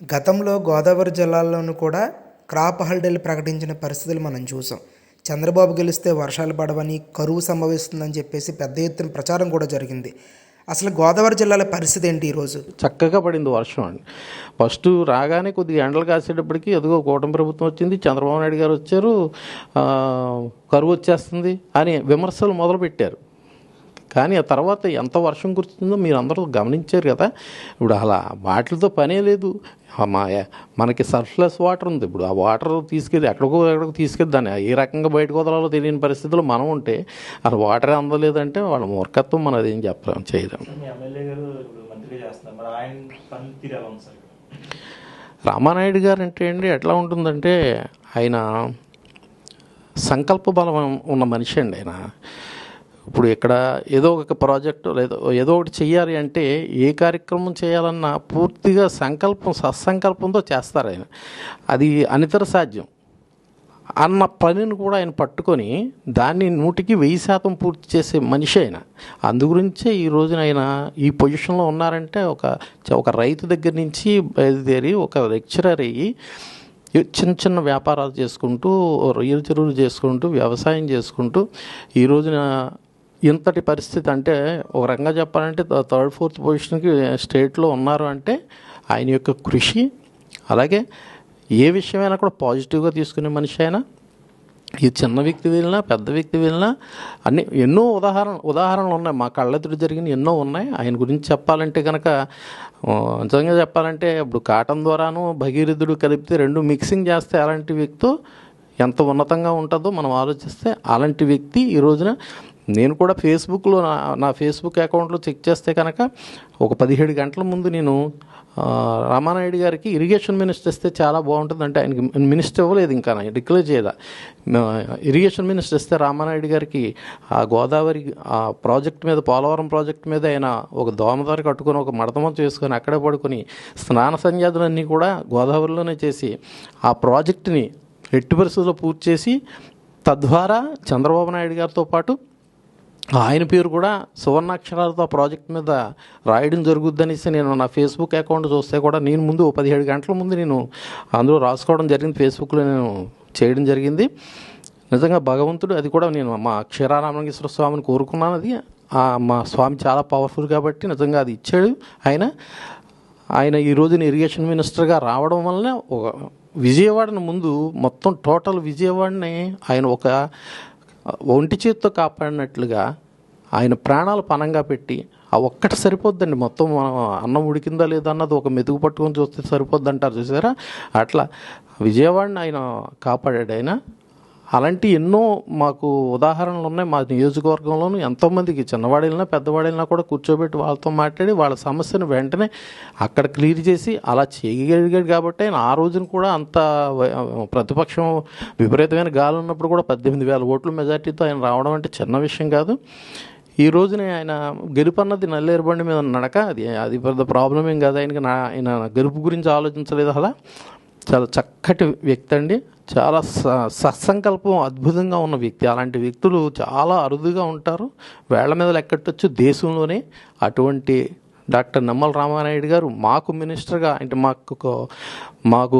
గతంలో గోదావరి జిల్లాల్లోనూ కూడా క్రాప్ హాలిడేలు ప్రకటించిన పరిస్థితులు మనం చూసాం. చంద్రబాబు గెలిస్తే వర్షాలు పడవని, కరువు సంభవిస్తుందని చెప్పేసి పెద్ద ఎత్తున ప్రచారం కూడా జరిగింది. అసలు గోదావరి జిల్లాల పరిస్థితి ఏంటి ఈరోజు? చక్కగా పడింది వర్షం అండి. ఫస్ట్ రాగానే కొద్దిగా ఎండలు కాసేటప్పటికి అదిగో కూటమి ప్రభుత్వం వచ్చింది, చంద్రబాబు నాయుడు గారు వచ్చారు, కరువు వచ్చేస్తుంది అని విమర్శలు మొదలుపెట్టారు. కానీ ఆ తర్వాత ఎంత వర్షం కురుస్తుందో మీరు అందరూ గమనించారు కదా. ఇప్పుడు అలా వాటితో పనే లేదు. మనకి సర్ప్లస్ వాటర్ ఉంది. ఇప్పుడు ఆ వాటర్ తీసుకెళ్ళి ఎక్కడికో తీసుకెళ్ళి దాన్ని ఏ రకంగా బయటకు వదలాలో తెలియని పరిస్థితుల్లో మనం ఉంటే అసలు వాటరే అందలేదంటే వాళ్ళ మూర్ఖత్వం మనం అదేం చేయలేం. రామానాయుడు గారు అంటే అండి ఎట్లా ఉంటుందంటే ఆయన సంకల్ప బలం ఉన్న మనిషి అండి. ఆయన ఇప్పుడు ఇక్కడ ఏదో ఒక ప్రాజెక్టు ఏదో ఒకటి చెయ్యాలి అంటే ఏ కార్యక్రమం చేయాలన్నా పూర్తిగా సత్సంకల్పంతో చేస్తారు ఆయన. అది అనితర సాధ్యం అన్న పనిని కూడా ఆయన పట్టుకొని దాన్ని 100% పూర్తి చేసే మనిషి ఆయన. అందుగురించే ఈ రోజున ఆయన ఈ పొజిషన్లో ఉన్నారంటే ఒక రైతు దగ్గర నుంచి బయలుదేరి ఒక లెక్చరర్ అయ్యి చిన్న చిన్న వ్యాపారాలు చేసుకుంటూ, రొయ్యల చెరువులు చేసుకుంటూ, వ్యవసాయం చేసుకుంటూ ఈ రోజున ఇంతటి పరిస్థితి అంటే ఒక రకంగా చెప్పాలంటే 3rd 4th పొజిషన్కి స్టేట్లో ఉన్నారు అంటే ఆయన యొక్క కృషి. అలాగే ఏ విషయమైనా కూడా పాజిటివ్గా తీసుకునే మనిషి ఆయన. ఈ చిన్న వ్యక్తి వెళ్ళినా పెద్ద వ్యక్తి వెళ్ళినా అన్ని ఎన్నో ఉదాహరణలు ఉన్నాయి, మా కళ్ళెదురు జరిగిన ఎన్నో ఉన్నాయి. ఆయన గురించి చెప్పాలంటే కనుక నిజంగా చెప్పాలంటే ఇప్పుడు కాటన్ ద్వారాను భగీరథుడు కలిపితే 2 మిక్సింగ్ చేస్తే అలాంటి వ్యక్తి ఎంత ఉన్నతంగా ఉంటుందో మనం ఆలోచిస్తే అలాంటి వ్యక్తి ఈ రోజున నేను కూడా ఫేస్బుక్లో నా ఫేస్బుక్ అకౌంట్లో చెక్ చేస్తే కనుక ఒక 17 గంటల ముందు నేను రామానాయుడు గారికి ఇరిగేషన్ మినిస్టర్ ఇస్తే చాలా బాగుంటుంది అంటే ఆయనకి మినిస్టర్ ఇవ్వలేదు, ఇంకా డిక్లేర్ చేయాల. ఇరిగేషన్ మినిస్టర్ ఇస్తే రామానాయుడు గారికి ఆ గోదావరి ఆ ప్రాజెక్ట్ మీద, పోలవరం ప్రాజెక్ట్ మీద ఆయన ఒక దోమదారి కట్టుకొని ఒక మడతమంచు వేసుకొని అక్కడే పడుకొని స్నాన సంధ్యాదులన్నీ కూడా గోదావరిలోనే చేసి ఆ ప్రాజెక్టుని ఎట్టి పరిస్థితుల్లో పూర్తి చేసి తద్వారా చంద్రబాబు నాయుడు గారితో పాటు ఆయన పేరు కూడా సువర్ణాక్షరాలతో ప్రాజెక్ట్ మీద రాయడం జరుగుద్దనేసి నేను నా ఫేస్బుక్ అకౌంట్ చూస్తే కూడా నేను ముందు 17 గంటల ముందు నేను అందులో రాసుకోవడం జరిగింది, ఫేస్బుక్లో నేను చేయడం జరిగింది. నిజంగా భగవంతుడు అది కూడా నేను మా క్షీరారామలింగేశ్వర స్వామిని కోరుకున్నాను. అది మా స్వామి చాలా పవర్ఫుల్ కాబట్టి నిజంగా అది ఇచ్చాడు ఆయన ఈ రోజున ఇరిగేషన్ మినిస్టర్గా రావడం వల్లనే ఒక విజయవాడను ముందు మొత్తం టోటల్ విజయవాడని ఆయన ఒక ఒంటి చేతితో కాపాడినట్లుగా ఆయన ప్రాణాలు పణంగా పెట్టి ఆ ఒక్కటి సరిపోద్దండి. మొత్తం అన్నం ఉడికిందా లేదా అన్నది ఒక మెతుకు పట్టుకొని చూస్తే సరిపోద్ది అంటారు చూసారా, అట్లా విజయవాడని ఆయన కాపాడాడు ఆయన. అలాంటి ఎన్నో మాకు ఉదాహరణలు ఉన్నాయి. మా నియోజకవర్గంలోనూ ఎంతోమందికి చిన్నవాడినా పెద్దవాడినా కూడా కూర్చోబెట్టి వాళ్ళతో మాట్లాడి వాళ్ళ సమస్యను వెంటనే అక్కడ క్లియర్ చేసి అలా చేయగలిగాడు కాబట్టి ఆయన ఆ రోజున కూడా అంత ప్రతిపక్షం విపరీతమైన గాలి ఉన్నప్పుడు కూడా 18,000 ఓట్ల మెజార్టీతో ఆయన రావడం అంటే చిన్న విషయం కాదు. ఈ రోజున ఆయన గెలుపు అన్నది నల్లేరు బండి మీద నడక, అది పెద్ద ప్రాబ్లం ఏం కాదు. ఆయన గెలుపు గురించి ఆలోచించలేదు. అలా చాలా చక్కటి వ్యక్తి అండి, చాలా సత్సంకల్పం అద్భుతంగా ఉన్న వ్యక్తి. అలాంటి వ్యక్తులు చాలా అరుదుగా ఉంటారు, వేళ్ల మీద లెక్కట్టొచ్చు దేశంలోనే. అటువంటి డాక్టర్ నిమ్మల రామానాయుడు గారు మాకు మినిస్టర్గా అంటే మాకు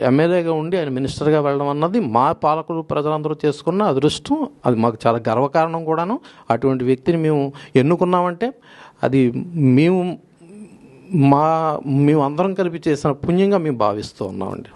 ఎమ్మెల్యేగా ఉండి ఆయన మినిస్టర్గా వెళ్ళడం అన్నది మా పాలకులు ప్రజలందరూ చేసుకున్న అదృష్టం. అది మాకు చాలా గర్వకారణం కూడాను. అటువంటి వ్యక్తిని మేము ఎన్నుకున్నామంటే అది మేము అందరం కలిపి చేసిన పుణ్యంగా మేము భావిస్తూ ఉన్నామండి.